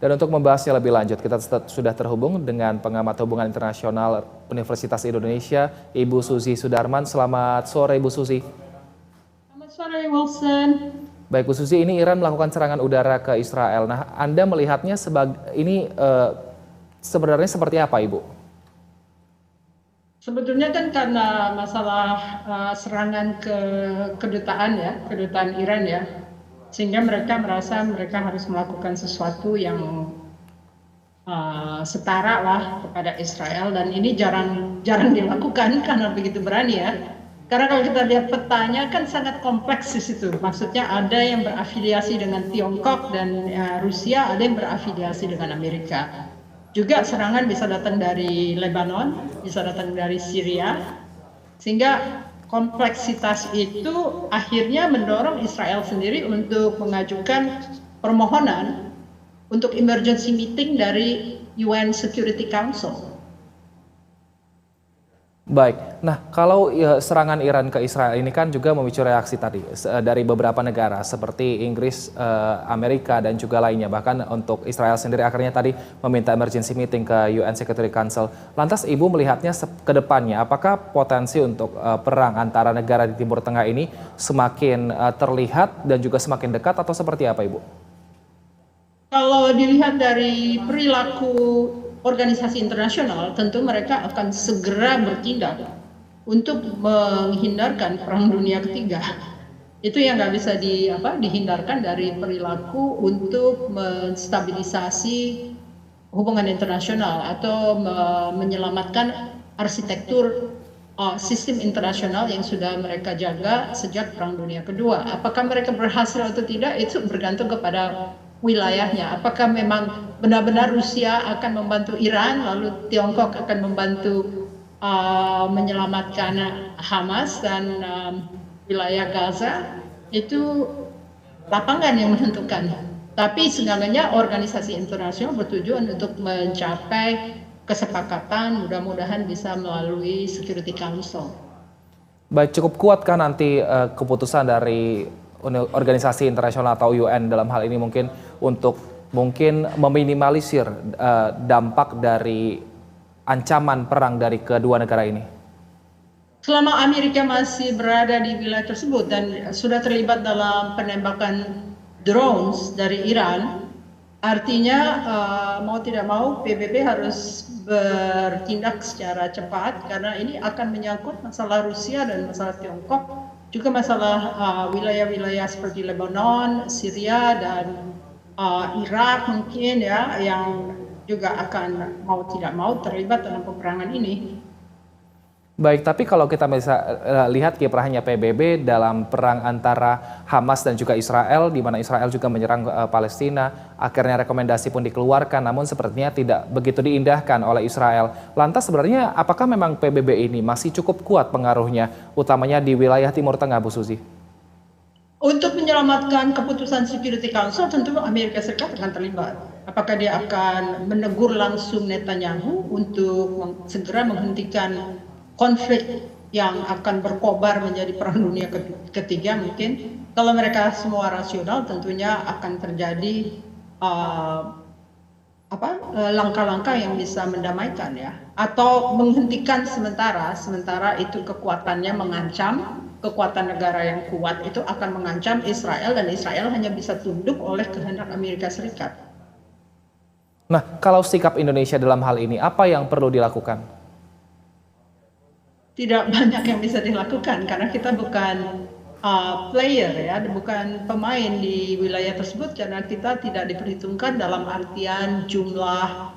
Dan untuk membahasnya lebih lanjut, kita sudah terhubung dengan pengamat hubungan internasional Universitas Indonesia, Ibu Suzy Sudarman. Selamat sore, Ibu Suzy. Selamat sore, Wilson. Baik, Bu Suzy, ini Iran melakukan serangan udara ke Israel. Nah, Anda melihatnya sebenarnya seperti apa, Ibu? Sebetulnya kan karena masalah serangan ke kedutaan Iran ya, sehingga mereka merasa mereka harus melakukan sesuatu yang setara lah kepada Israel, dan ini jarang dilakukan karena begitu berani ya. Karena kalau kita lihat petanya kan sangat kompleks di situ. Maksudnya ada yang berafiliasi dengan Tiongkok dan Rusia, ada yang berafiliasi dengan Amerika. Juga serangan bisa datang dari Lebanon, bisa datang dari Syria, sehingga kompleksitas itu akhirnya mendorong Israel sendiri untuk mengajukan permohonan untuk emergency meeting dari UN Security Council. Baik, nah kalau serangan Iran ke Israel ini kan juga memicu reaksi tadi dari beberapa negara seperti Inggris, Amerika dan juga lainnya. Bahkan untuk Israel sendiri akhirnya tadi meminta emergency meeting ke UN Security Council. Lantas Ibu melihatnya ke depannya, apakah potensi untuk perang antara negara di Timur Tengah ini semakin terlihat dan juga semakin dekat atau seperti apa, Ibu? Kalau dilihat dari perilaku organisasi internasional, tentu mereka akan segera bertindak untuk menghindarkan Perang Dunia Ketiga. Itu yang nggak bisa dihindarkan dari perilaku untuk menstabilisasi hubungan internasional atau menyelamatkan arsitektur sistem internasional yang sudah mereka jaga sejak Perang Dunia Kedua. Apakah mereka berhasil atau tidak, itu bergantung kepada wilayahnya. Apakah memang benar-benar Rusia akan membantu Iran, lalu Tiongkok akan membantu menyelamatkan Hamas dan wilayah Gaza? Itu lapangan yang menentukan. Tapi seenggaknya organisasi internasional bertujuan untuk mencapai kesepakatan, mudah-mudahan bisa melalui Security Council. Baik, cukup kuatkah nanti keputusan dari organisasi internasional atau UN dalam hal ini mungkin untuk meminimalisir dampak dari ancaman perang dari kedua negara ini? Selama Amerika masih berada di wilayah tersebut dan sudah terlibat dalam penembakan drones dari Iran, artinya mau tidak mau PBB harus bertindak secara cepat, karena ini akan menyangkut masalah Rusia dan masalah Tiongkok, juga masalah wilayah-wilayah seperti Lebanon, Syria dan Irak mungkin ya, yang juga akan mau tidak mau terlibat dalam peperangan ini. Baik, tapi kalau kita bisa lihat kiprahnya PBB dalam perang antara Hamas dan juga Israel, di mana Israel juga menyerang Palestina, akhirnya rekomendasi pun dikeluarkan, namun sepertinya tidak begitu diindahkan oleh Israel. Lantas sebenarnya apakah memang PBB ini masih cukup kuat pengaruhnya, utamanya di wilayah Timur Tengah, Bu Suzy? Untuk menyelamatkan keputusan Security Council, tentu Amerika Serikat akan terlibat. Apakah dia akan menegur langsung Netanyahu untuk segera menghentikan konflik yang akan berkobar menjadi Perang Dunia Ketiga mungkin? Kalau mereka semua rasional, tentunya akan terjadi langkah-langkah yang bisa mendamaikan ya, atau menghentikan sementara itu kekuatannya mengancam, kekuatan negara yang kuat itu akan mengancam Israel, dan Israel hanya bisa tunduk oleh kehendak Amerika Serikat. Nah, kalau sikap Indonesia dalam hal ini, apa yang perlu dilakukan? Tidak banyak yang bisa dilakukan karena kita bukan player ya, bukan pemain di wilayah tersebut, karena kita tidak diperhitungkan dalam artian jumlah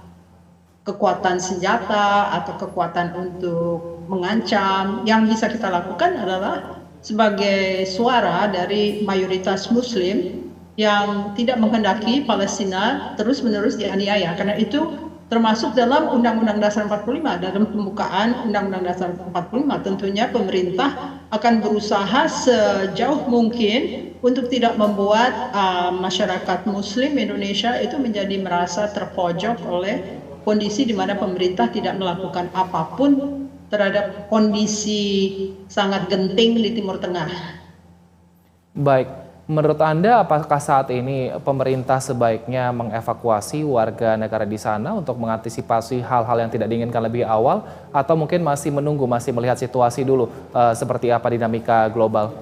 kekuatan senjata atau kekuatan untuk mengancam. Yang bisa kita lakukan adalah sebagai suara dari mayoritas Muslim yang tidak menghendaki Palestina terus-menerus dianiaya, karena itu termasuk dalam Undang-Undang Dasar 45. Dalam pembukaan Undang-Undang Dasar 45, tentunya pemerintah akan berusaha sejauh mungkin untuk tidak membuat masyarakat Muslim Indonesia itu menjadi merasa terpojok oleh kondisi di mana pemerintah tidak melakukan apapun terhadap kondisi sangat genting di Timur Tengah. Baik, Menurut Anda, apakah saat ini pemerintah sebaiknya mengevakuasi warga negara di sana untuk mengantisipasi hal-hal yang tidak diinginkan lebih awal, atau mungkin masih menunggu, masih melihat situasi dulu seperti apa dinamika global?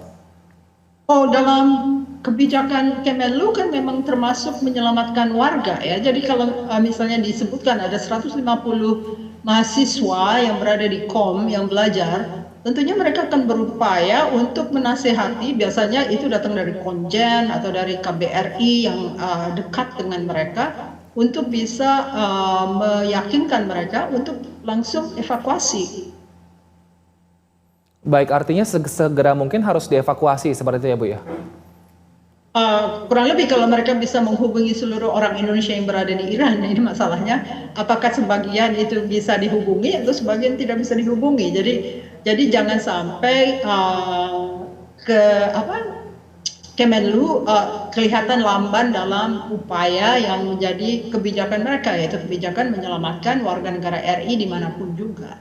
Oh, dalam kebijakan Kemenlu kan memang termasuk menyelamatkan warga ya. Jadi kalau misalnya disebutkan ada 150 mahasiswa yang berada di KOM yang belajar, tentunya mereka akan berupaya untuk menasehati, biasanya itu datang dari Konjen atau dari KBRI yang dekat dengan mereka, untuk bisa meyakinkan mereka untuk langsung evakuasi. Baik, artinya segera mungkin harus dievakuasi seperti itu ya Bu ya? Kurang lebih kalau mereka bisa menghubungi seluruh orang Indonesia yang berada di Iran, ini masalahnya apakah sebagian itu bisa dihubungi atau sebagian tidak bisa dihubungi. Jadi jangan sampai ke apa Kemenlu kelihatan lamban dalam upaya yang menjadi kebijakan mereka, yaitu kebijakan menyelamatkan warga negara RI dimanapun juga.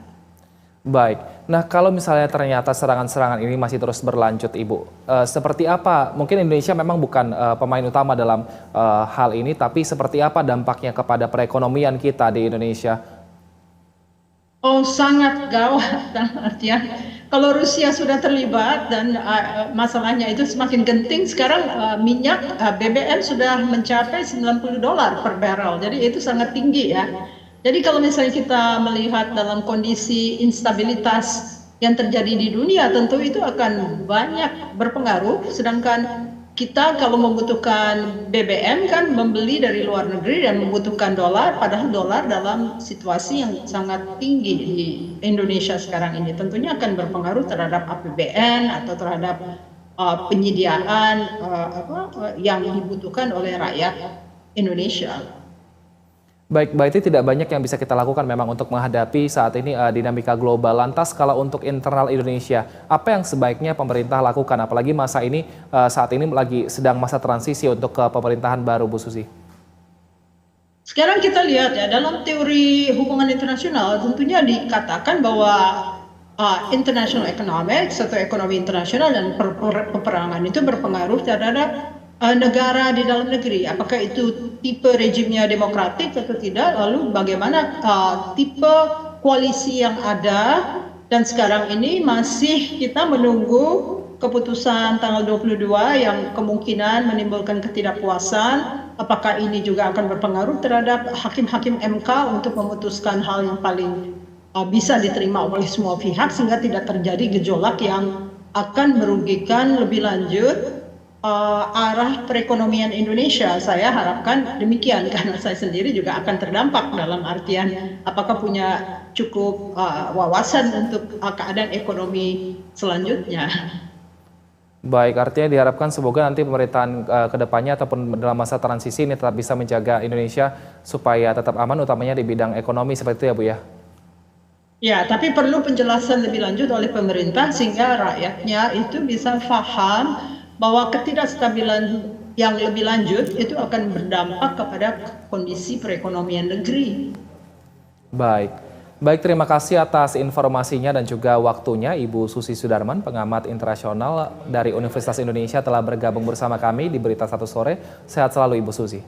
Baik, nah kalau misalnya ternyata serangan-serangan ini masih terus berlanjut Ibu, seperti apa, mungkin Indonesia memang bukan pemain utama dalam hal ini, tapi seperti apa dampaknya kepada perekonomian kita di Indonesia? Oh, sangat gawat, dalam artian kalau Rusia sudah terlibat dan masalahnya itu semakin genting, sekarang minyak BBM sudah mencapai $90 per barrel, jadi itu sangat tinggi ya. Jadi kalau misalnya kita melihat dalam kondisi instabilitas yang terjadi di dunia, tentu itu akan banyak berpengaruh, sedangkan kita kalau membutuhkan BBM kan membeli dari luar negeri dan membutuhkan dolar, padahal dolar dalam situasi yang sangat tinggi di Indonesia sekarang ini tentunya akan berpengaruh terhadap APBN atau terhadap penyediaan yang dibutuhkan oleh rakyat Indonesia. Baik, berarti tidak banyak yang bisa kita lakukan memang untuk menghadapi saat ini dinamika global. Lantas kalau untuk internal Indonesia, apa yang sebaiknya pemerintah lakukan? Apalagi masa ini saat ini lagi sedang masa transisi untuk ke pemerintahan baru, Bu Susi. Sekarang kita lihat ya, dalam teori hubungan internasional tentunya dikatakan bahwa international economics atau ekonomi internasional dan peperangan itu berpengaruh terhadap negara di dalam negeri, apakah itu tipe rejimnya demokratik atau tidak, lalu bagaimana tipe koalisi yang ada, dan sekarang ini masih kita menunggu keputusan tanggal 22 yang kemungkinan menimbulkan ketidakpuasan, apakah ini juga akan berpengaruh terhadap hakim-hakim MK untuk memutuskan hal yang paling bisa diterima oleh semua pihak sehingga tidak terjadi gejolak yang akan merugikan lebih lanjut arah perekonomian Indonesia. Saya harapkan demikian karena saya sendiri juga akan terdampak dalam artian apakah punya cukup wawasan untuk keadaan ekonomi selanjutnya. Baik, artinya diharapkan semoga nanti pemerintahan kedepannya ataupun dalam masa transisi ini tetap bisa menjaga Indonesia supaya tetap aman, utamanya di bidang ekonomi seperti itu ya Bu ya? Ya, tapi perlu penjelasan lebih lanjut oleh pemerintah sehingga rakyatnya itu bisa paham bahwa ketidakstabilan yang lebih lanjut itu akan berdampak kepada kondisi perekonomian negeri. Baik. Baik, terima kasih atas informasinya dan juga waktunya Ibu Susi Sudarman, pengamat internasional dari Universitas Indonesia telah bergabung bersama kami di Berita Satu Sore. Sehat selalu Ibu Susi.